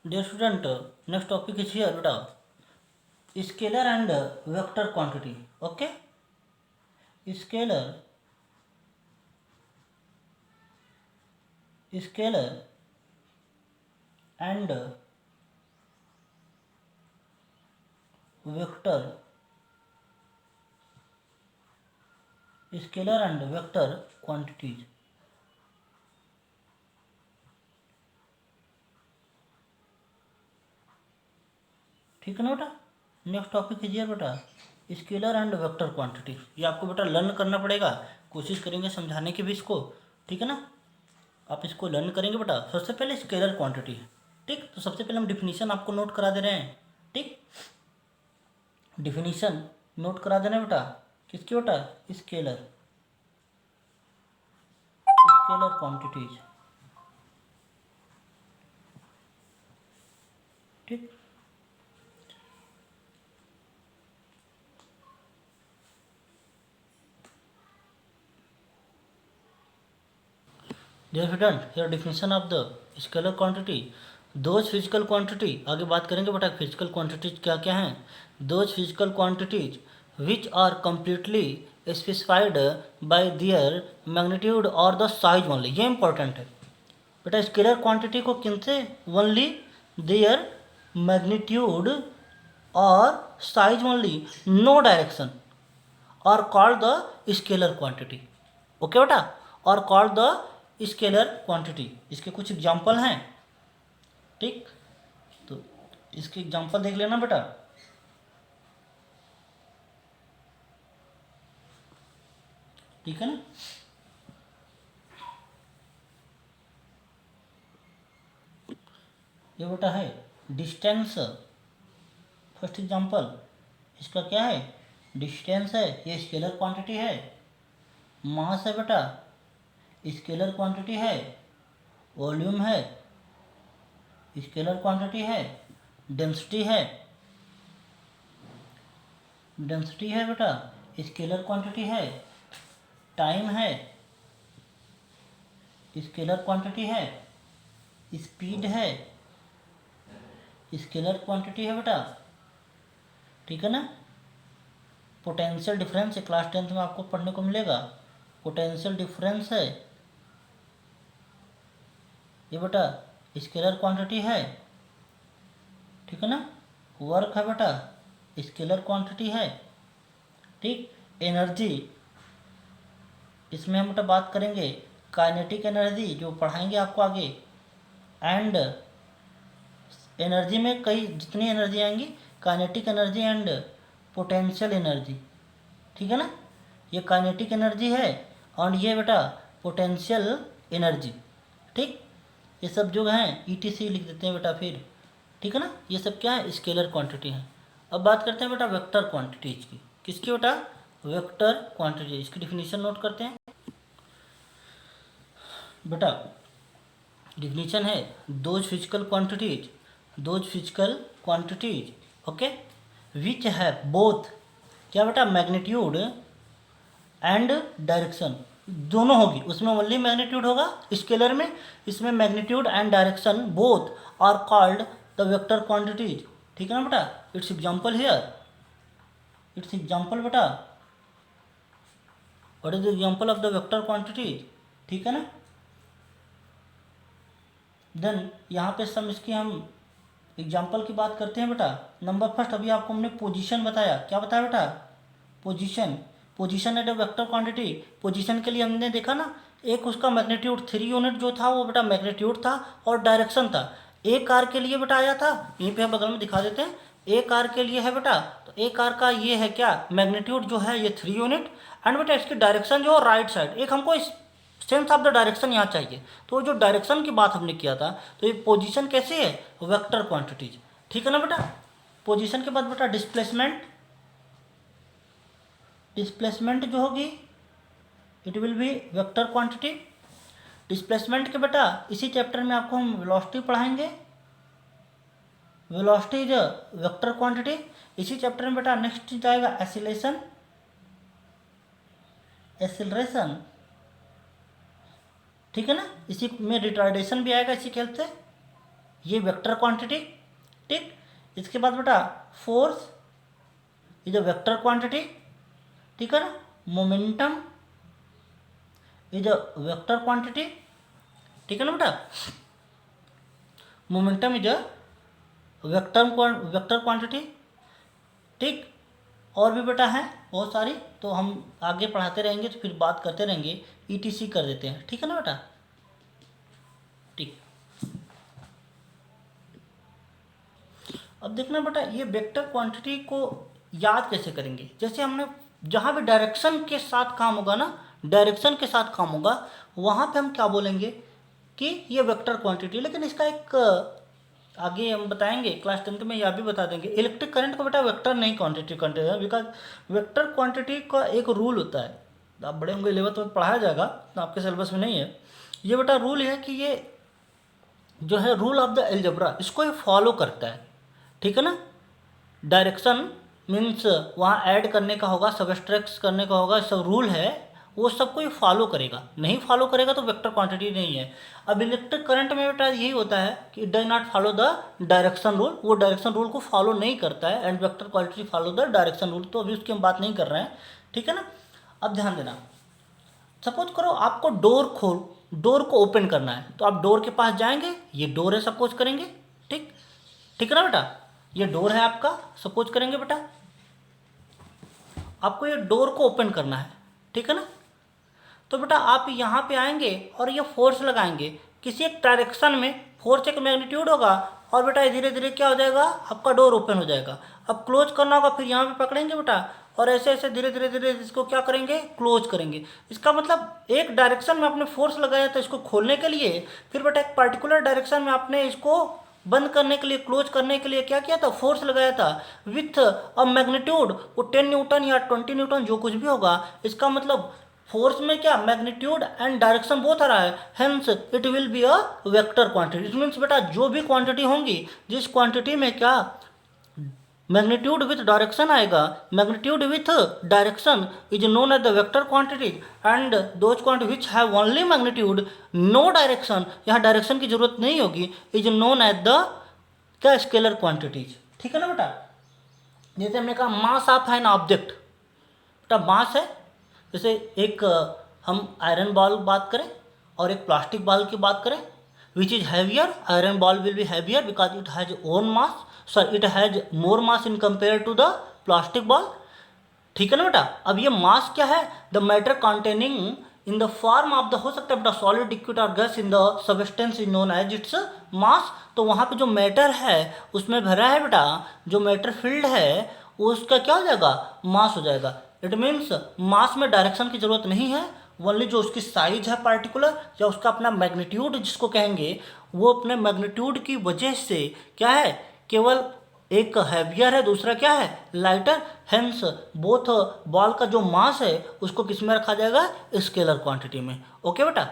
Dear student, next topic is here beta. Scalar and vector quantity. Okay? Scalar and vector. Scalar and vector quantities. ठीक है ना बेटा? Next topic है बेटा scalar and vector quantity. ये आपको बेटा लर्न करना पड़ेगा, कोशिश करेंगे समझाने की भी इसको, ठीक है ना? आप इसको लर्न करेंगे बेटा। सबसे पहले स्केलर क्वांटिटी, ठीक। तो सबसे पहले हम डिफिनीशन आपको नोट करा दे रहे हैं, ठीक। डिफिनीशन नोट करा देना बेटा। किसकी बेटा? स्केलर, स्केलर क्वांटिटीज, ठीक। Dear student, here definition of the scalar quantity. Those physical quantity, आगे बात करेंगे बेटा फिजिकल क्वांटिटीज क्या क्या हैं। Those physical quantities which are completely specified by their magnitude और द साइज ओनली। ये इंपॉर्टेंट है बेटा। स्केलर क्वांटिटी को किनसे? ओनली देयर मैग्नीट्यूड और साइज ओनली, नो डायरेक्शन, और called the scalar quantity. Okay बेटा? और कॉल्ड द स्केलर क्वांटिटी। इसके कुछ एग्जांपल हैं, ठीक। तो इसके एग्जांपल देख लेना बेटा। ठीक है ना? ये बेटा है डिस्टेंस। फर्स्ट एग्जांपल इसका क्या है? डिस्टेंस है, ये स्केलर क्वांटिटी है। मास है बेटा, स्केलर क्वांटिटी है। वॉल्यूम है, स्केलर क्वांटिटी है। डेंसिटी है, डेंसिटी है बेटा, स्केलर क्वांटिटी है। टाइम है, स्केलर क्वांटिटी है। स्पीड है, स्केलर क्वांटिटी है बेटा, ठीक है ना? पोटेंशियल डिफरेंस क्लास 10th में आपको पढ़ने को मिलेगा। पोटेंशियल डिफरेंस है ये बेटा, स्केलर क्वांटिटी है, ठीक है ना? वर्क है बेटा, स्केलर क्वांटिटी है, ठीक। एनर्जी, इसमें हम बेटा बात करेंगे काइनेटिक एनर्जी, जो पढ़ाएंगे आपको आगे। एंड एनर्जी में कई जितनी एनर्जी आएंगी, kinetic energy and potential energy, ठीक है ना? ये काइनेटिक एनर्जी है और ये बेटा पोटेंशियल एनर्जी, ठीक। ये सब जो हैं ETC लिख देते हैं बेटा फिर, ठीक है ना? ये सब क्या है? स्केलर क्वांटिटी है। अब बात करते हैं बेटा वेक्टर क्वांटिटीज की। किसकी बेटा? Vector quantity. इसकी डिफिनीशन नोट करते हैं बेटा। डिफिनीशन है those physical quantities, those physical quantities, okay, which है बोथ, क्या बेटा? मैग्नीट्यूड एंड डायरेक्शन, दोनों होगी। उसमें ओनली मैग्नीट्यूड होगा स्केलर में, इसमें magnitude and direction both are called the vector quantities, ठीक है ना बेटा? It's example here, it's example बेटा। What is the example of the vector quantities, ठीक है ना? देन यहाँ पे सब इसकी हम एग्जाम्पल की बात करते हैं बेटा। नंबर फर्स्ट, अभी आपको हमने पोजीशन बताया। क्या बताया बेटा? Position. Position at a vector quantity. Position के लिए हमने देखा ना, एक उसका मैग्नीट्यूड 3 यूनिट जो था वो बेटा मैग्नीट्यूड था और डायरेक्शन था। एक आर के लिए बेटा आया था, यहीं पे बगल में दिखा देते हैं। एक आर के लिए है बेटा, तो एक आर का ये है क्या? मैग्नीट्यूड जो है ये 3 यूनिट, एंड बेटा इसकी डायरेक्शन जो राइट साइड। एक हमको इस सेंस ऑफ द डायरेक्शन यहाँ चाहिए, तो जो डायरेक्शन की बात हमने किया था, तो ये पोजीशन कैसे है? वेक्टर क्वांटिटीज, ठीक है ना बेटा? पोजीशन के बाद बेटा डिस्प्लेसमेंट, डिस्प्लेसमेंट जो होगी it will B vector quantity. Displacement के बेटा इसी चैप्टर में आपको हम वेलोसिटी पढ़ाएंगे। Velocity is vector quantity. इसी चैप्टर में बेटा नेक्स्ट जाएगा एसिलेशन, एसिलरेशन, ठीक है ना? इसी में रिटार्डेशन भी आएगा इसी खेल से। ये वेक्टर क्वांटिटी, ठीक। इसके बाद बेटा force is a vector quantity, ठीक है ना। Momentum is a vector quantity, ठीक है ना बेटा। Momentum is a vector quantity, ठीक। और भी बेटा है बहुत सारी, तो हम आगे पढ़ाते रहेंगे तो फिर बात करते रहेंगे, ईटीसी कर देते हैं, ठीक है ना बेटा, ठीक। अब देखना बेटा ये वेक्टर क्वांटिटी को याद कैसे करेंगे। जैसे हमने जहाँ भी डायरेक्शन के साथ काम होगा ना, डायरेक्शन के साथ काम होगा, वहाँ पे हम क्या बोलेंगे कि ये वेक्टर क्वांटिटी। लेकिन इसका एक आगे हम बताएंगे, क्लास 10th में यह भी बता देंगे। इलेक्ट्रिक करंट को बेटा वेक्टर नहीं क्वांटिटी है, बिकॉज वेक्टर क्वांटिटी का एक रूल होता है, आप बड़े होंगे 11th में पढ़ाया जाएगा, तो आपके सिलेबस में नहीं है ये बेटा। रूल है कि ये जो है रूल ऑफ द एलजेब्रा, इसको ये फॉलो करता है, ठीक है ना। डायरेक्शन मीन्स वहाँ ऐड करने का होगा, सबस्ट्रैक्ट करने का होगा, सब रूल है, वो सबको ये फॉलो करेगा। नहीं फॉलो करेगा तो वेक्टर क्वांटिटी नहीं है। अब इलेक्ट्रिक करंट में बेटा यही होता है कि it does not follow the direction rule, वो डायरेक्शन रूल को फॉलो नहीं करता है, and vector quantity follow the direction rule. तो अभी उसकी हम बात नहीं कर रहे हैं, ठीक है ना। अब ध्यान देना, सपोज करो आपको डोर को ओपन करना है, तो आप डोर के पास जाएंगे, ये डोर है सपोज करेंगे, ठीक, ठीक है ना बेटा। ये डोर है आपका, सपोज करेंगे बेटा, आपको ये डोर को ओपन करना है, ठीक है ना। तो बेटा आप यहाँ पे आएंगे और ये फोर्स लगाएंगे किसी एक डायरेक्शन में, फोर्स एक मैग्नीट्यूड होगा, और बेटा धीरे धीरे क्या हो जाएगा, आपका डोर ओपन हो जाएगा। अब क्लोज करना होगा, फिर यहाँ पे पकड़ेंगे बेटा, और ऐसे ऐसे धीरे धीरे धीरे इसको क्या करेंगे, क्लोज करेंगे। इसका मतलब एक डायरेक्शन में आपने फोर्स लगाया था इसको खोलने के लिए, फिर बेटा एक पर्टिकुलर डायरेक्शन में आपने इसको बंद करने के लिए, क्लोज करने के लिए क्या किया था, फोर्स लगाया था विथ अ मैग्नीट्यूड, वो 10 न्यूटन या 20 न्यूटन जो कुछ भी होगा। इसका मतलब फोर्स में क्या, मैग्नीट्यूड एंड डायरेक्शन बोथ आ रहा है, hence it will be a vector quantity. It means बेटा जो भी क्वांटिटी होंगी, जिस क्वांटिटी में क्या मैग्नीट्यूड विथ डायरेक्शन आएगा, magnitude with direction is known as the vector quantities, and those quantity which have only magnitude no direction, यहाँ direction की जरूरत नहीं होगी, इज नोन एज द क्या, स्केलर क्वांटिटीज, ठीक है ना बेटा। जैसे हमने कहा मास ऑफ एन ऑब्जेक्ट, बेटा मास है, जैसे एक हम आयरन बॉल बात करें और एक प्लास्टिक बॉल की बात करें, which is heavier, iron ball will be heavier because it has own mass, it has more mass in compare to the plastic ball, ठीक है ना बेटा। अब ये मास क्या है, the matter containing in the form of the, हो सकता है बेटा सॉलिड, लिक्विड और gas, in the substance is known as its mass. तो वहाँ पे जो मैटर है उसमें भरा है बेटा, जो मैटर फील्ड है उसका क्या हो जाएगा, मास हो जाएगा। इट मीन्स मास में डायरेक्शन की जरूरत नहीं है, ओनली जो उसकी साइज है पार्टिकुलर, या उसका अपना मैग्नीट्यूड जिसको कहेंगे, वो अपने मैग्नीट्यूड की वजह से क्या है, केवल एक हैवियर है, दूसरा क्या है, लाइटर, हेंस बोथ बॉल का जो मास है उसको किस में रखा जाएगा, स्केलर क्वांटिटी में। ओके बेटा।